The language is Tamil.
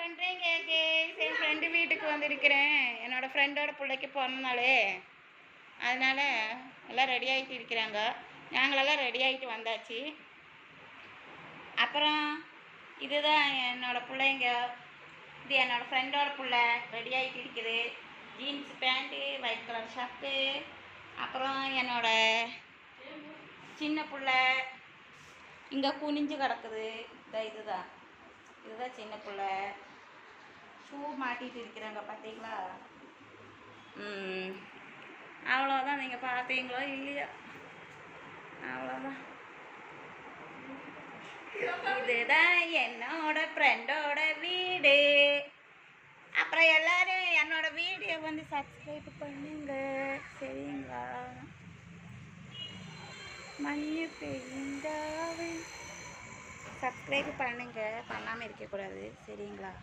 பண்ணுறீங்க கேஸ்? என் ஃப்ரெண்டு வீட்டுக்கு வந்திருக்கிறேன். என்னோடய ஃப்ரெண்டோட பிள்ளைக்கு பிறந்தநாளே, அதனால் எல்லாம் ரெடி ஆகிட்டு இருக்கிறாங்க. நாங்களெல்லாம் ரெடி ஆகிட்டு வந்தாச்சு. அப்புறம் இதுதான் என்னோடய பிள்ளைங்க. இது என்னோடய ஃப்ரெண்டோட பிள்ளை ரெடி ஆகிட்டு இருக்குது. Jeans pant, white colour shirt. அப்புறம் என்னோட சின்ன பிள்ளை இங்கே குனிஞ்சு கிடக்குது. இதுதான் சின்ன பிள்ளை. ஷூ மாட்டிகிட்டு இருக்கிறாங்க, பார்த்தீங்களா? அவ்வளோதான். நீங்கள் பார்த்தீங்களோ இல்லையா? அவ்வளோதான். இதுதான் என்னோட ஃப்ரெண்டோட வீடு. அப்புறம் எல்லாரும் என்னோட வீடியோ வந்து சப்ஸ்கிரைப் பண்ணுங்க, சரிங்களா? மண்ணு பெய்ந்தாவே சப்ஸ்கிரைப் பண்ணுங்க, பண்ணாமல் இருக்கக்கூடாது, சரிங்களா?